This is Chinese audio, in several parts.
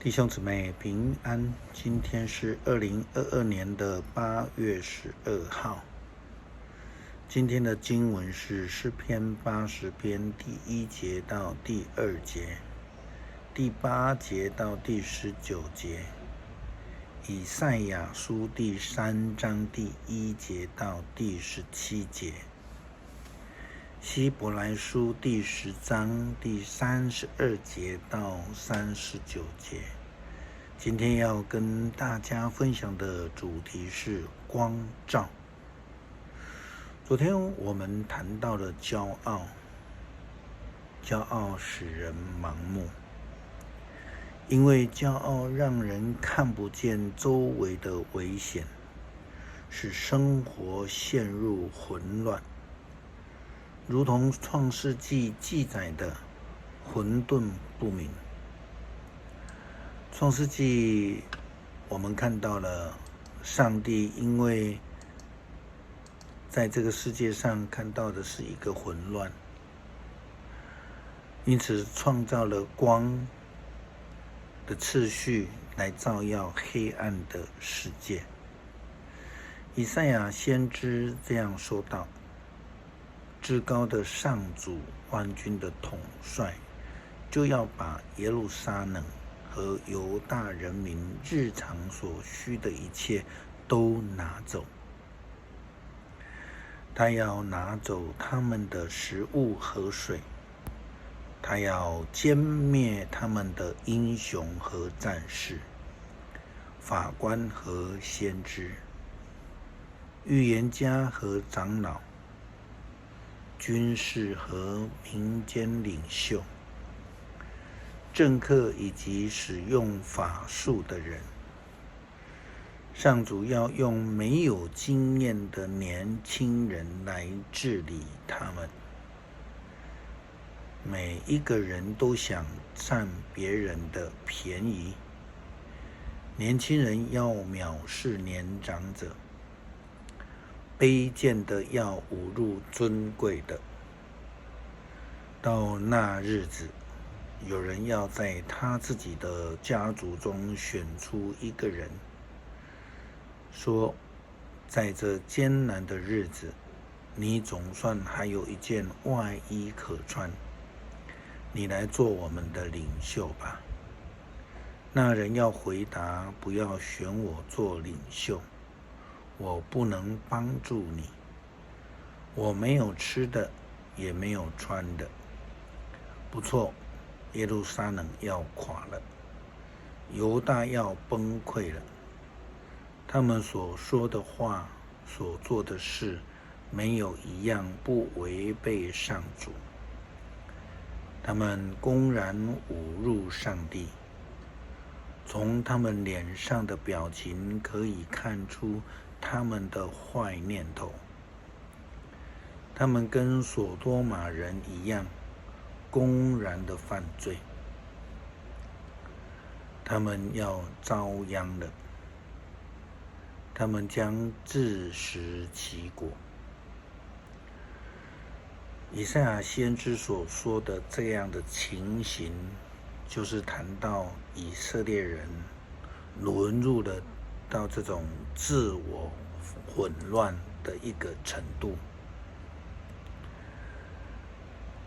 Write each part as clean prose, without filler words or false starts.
弟兄姊妹平安，今天是2022年的8月12号。今天的经文是诗篇80篇第1节到第2节，第8节到第19节，以赛亚书第3章第1节到第17节，希伯来书第10章第32节到39节。今天要跟大家分享的主题是光照。昨天我们谈到了骄傲，骄傲使人盲目，因为骄傲让人看不见周围的危险，使生活陷入混乱，如同创世纪记载的混沌不明。创世纪我们看到了上帝因为在这个世界上看到的是一个混乱，因此创造了光的次序来照耀黑暗的世界。以赛亚先知这样说道：至高的上主万军的统帅就要把耶路撒冷和犹大人民日常所需的一切都拿走。他要拿走他们的食物和水，他要歼灭他们的英雄和战士、法官和先知、预言家和长老、军士和民间领袖、政客以及使用法术的人。上主要用没有经验的年轻人来治理他们。每一个人都想占别人的便宜，年轻人要藐视年长者，卑贱的要侮辱尊贵的。到那日子，有人要在他自己的家族中选出一个人，说，在这艰难的日子，你总算还有一件外衣可穿，你来做我们的领袖吧。那人要回答：不要选我做领袖，我不能帮助你，我没有吃的，也没有穿的。不错，耶路撒冷要垮了，犹大要崩溃了。他们所说的话，所做的事，没有一样不违背上主。他们公然侮辱上帝，从他们脸上的表情可以看出他们的坏念头。他们跟所多玛人一样，公然的犯罪。他们要遭殃了，他们将自食其果。以赛亚先知所说的这样的情形，就是谈到以色列人沦入了到这种自我混乱的一个程度，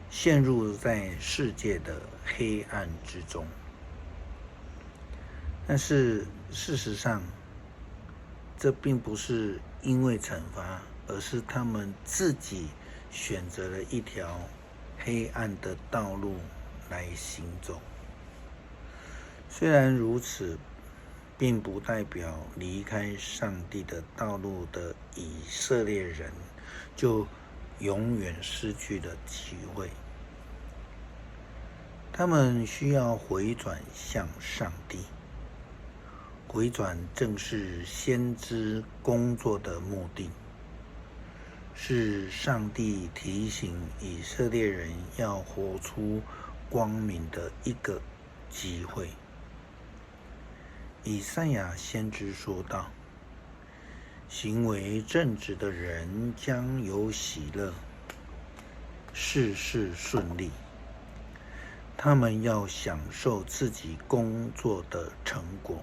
陷入在世界的黑暗之中。但是事实上，这并不是因为惩罚，而是他们自己选择了一条黑暗的道路来行走。虽然如此，并不代表离开上帝的道路的以色列人就永远失去了机会。他们需要回转向上帝。回转正是先知工作的目的，是上帝提醒以色列人要活出光明的一个机会。以赛亚先知说道：行为正直的人将有喜乐，事事顺利。他们要享受自己工作的成果。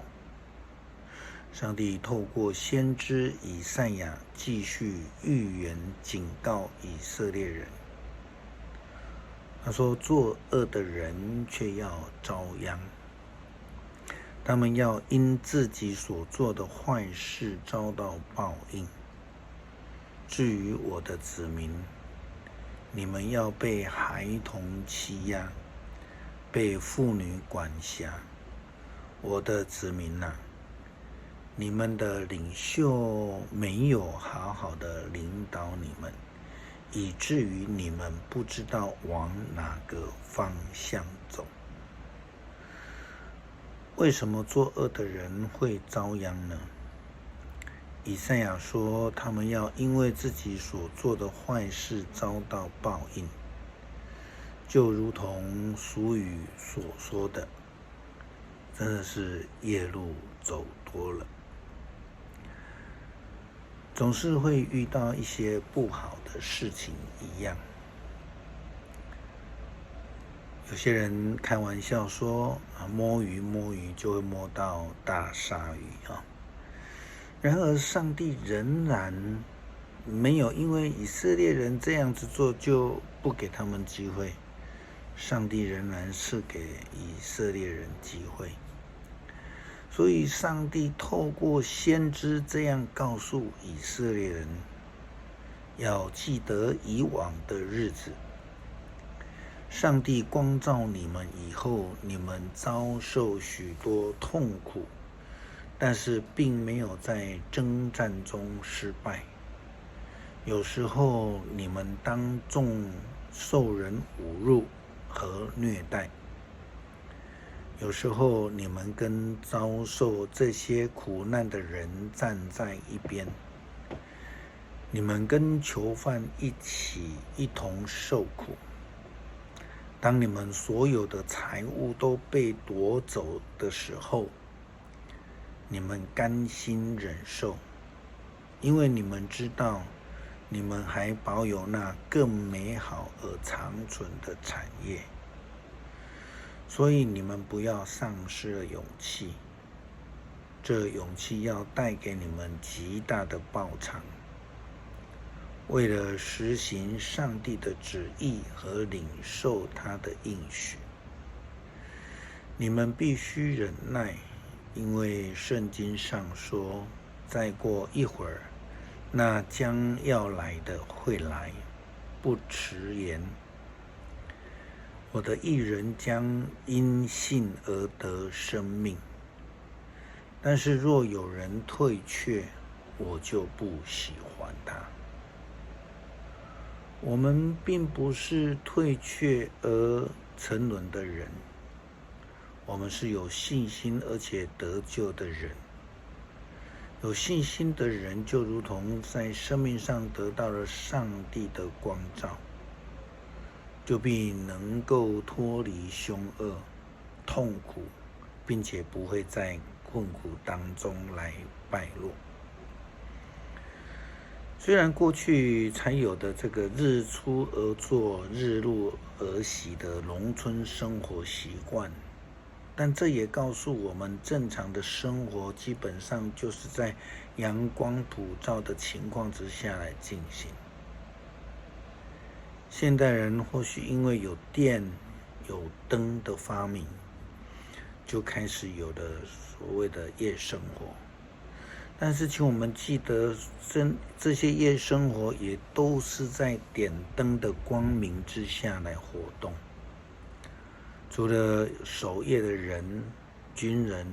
上帝透过先知以赛亚继续预言警告以色列人。他说，作恶的人却要遭殃，他们要因自己所做的坏事遭到报应。至于我的子民，你们要被孩童欺压，被妇女管辖。我的子民啊，你们的领袖没有好好的领导你们，以至于你们不知道往哪个方向走。为什么作恶的人会遭殃呢？以赛亚说，他们要因为自己所做的坏事遭到报应，就如同俗语所说的，真的是夜路走多了。总是会遇到一些不好的事情一样。有些人开玩笑说，摸鱼就会摸到大鲨鱼啊。然而上帝仍然没有因为以色列人这样子做就不给他们机会，上帝仍然是给以色列人机会。所以上帝透过先知这样告诉以色列人，要记得以往的日子，上帝光照你们以后，你们遭受许多痛苦，但是并没有在征战中失败。有时候你们当众受人侮辱和虐待，有时候你们跟遭受这些苦难的人站在一边，你们跟囚犯一同受苦。当你们所有的财物都被夺走的时候，你们甘心忍受，因为你们知道，你们还保有那更美好而长存的产业。所以你们不要丧失了勇气，这勇气要带给你们极大的报偿。为了实行上帝的旨意和领受他的应许，你们必须忍耐，因为圣经上说，再过一会儿，那将要来的会来，不迟延。我的义人将因信而得生命，但是若有人退却，我就不喜欢他。我们并不是退却而沉沦的人，我们是有信心而且得救的人。有信心的人就如同在生命上得到了上帝的光照，就必能够脱离凶恶、痛苦，并且不会在困苦当中来败落。虽然过去才有的这个日出而作、日落而息的农村生活习惯，但这也告诉我们，正常的生活基本上就是在阳光普照的情况之下来进行。现代人或许因为有电、有灯的发明，就开始有了所谓的夜生活。但是请我们记得，这些夜生活也都是在点灯的光明之下来活动。除了守夜的人、军人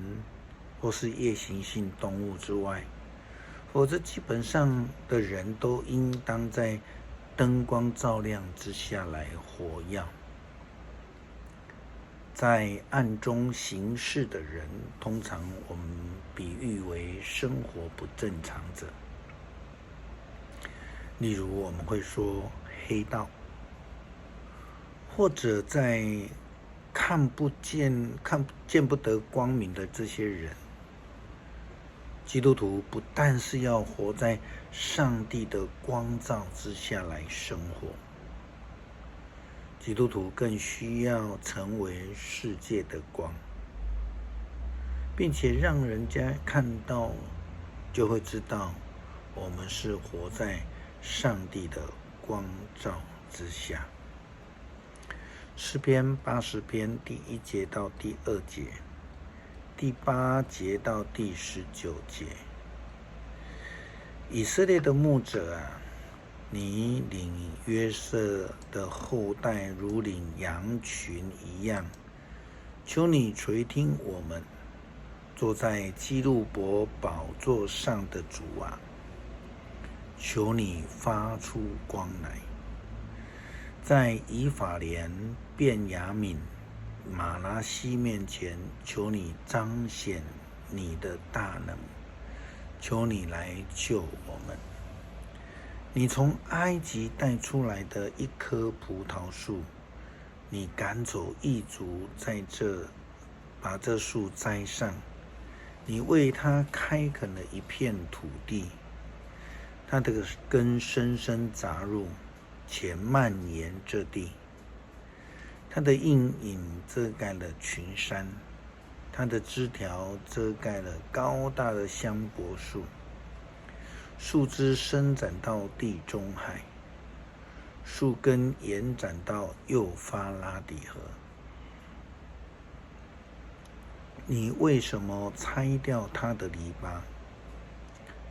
或是夜行性动物之外，否则基本上的人都应当在灯光照亮之下来活跃。在暗中行事的人，通常我们比喻为生活不正常者。例如我们会说黑道，或者在看见不得光明的这些人。基督徒不但是要活在上帝的光照之下来生活，基督徒更需要成为世界的光，并且让人家看到，就会知道我们是活在上帝的光照之下。诗篇80篇第1节到第2节，第8节到第19节。以色列的牧者啊，你领约瑟的后代如领羊群一样，求你垂听我们，坐在基路伯宝座上的主啊，求你发出光来，在以法莲、便雅悯、马拿西面前，求你彰显你的大能，求你来救我们。你从埃及带出来的一棵葡萄树，你赶走异族，把这树栽上，你为它开垦了一片土地，它的根深深扎入，且蔓延这地。它的阴影遮盖了群山，它的枝条遮盖了高大的香柏树，树枝伸展到地中海，树根延展到幼发拉底河。你为什么拆掉它的篱笆，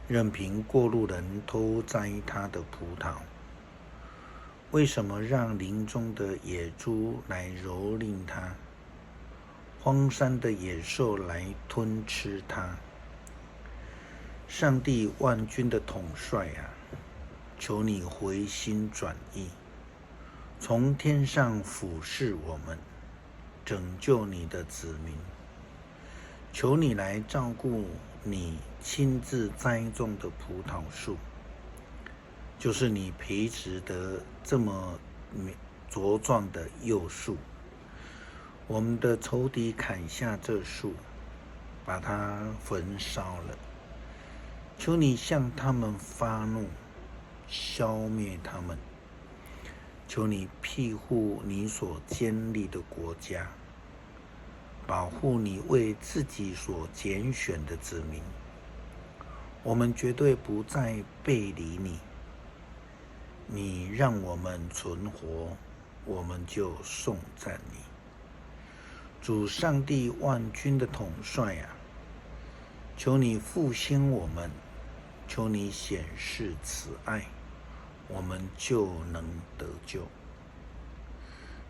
任凭过路人偷摘它的葡萄？为什么让林中的野猪来蹂躏它，荒山的野兽来吞吃它？上帝万军的统帅啊，求你回心转意，从天上俯视我们，拯救你的子民。求你来照顾你亲自栽种的葡萄树，就是你培植的这么茁壮的幼树。我们的仇敌砍下这树，把它焚烧了。求你向他们发怒，消灭他们。求你庇护你所建立的国家，保护你为自己所拣选的子民。我们绝对不再背离你，你让我们存活，我们就颂赞你。主上帝万军的统帅啊，求你复兴我们，求你显示慈爱，我们就能得救。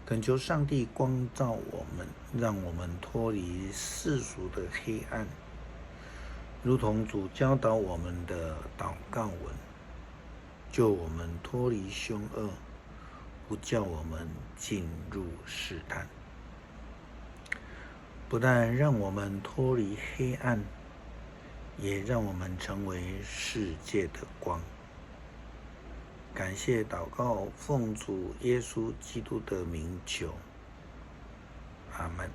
恳求上帝光照我们，让我们脱离世俗的黑暗，如同主教导我们的祷告文，救我们脱离凶恶，不叫我们进入试探。不但让我们脱离黑暗，也让我们成为世界的光。感谢祷告，奉主耶稣基督的名求，阿们。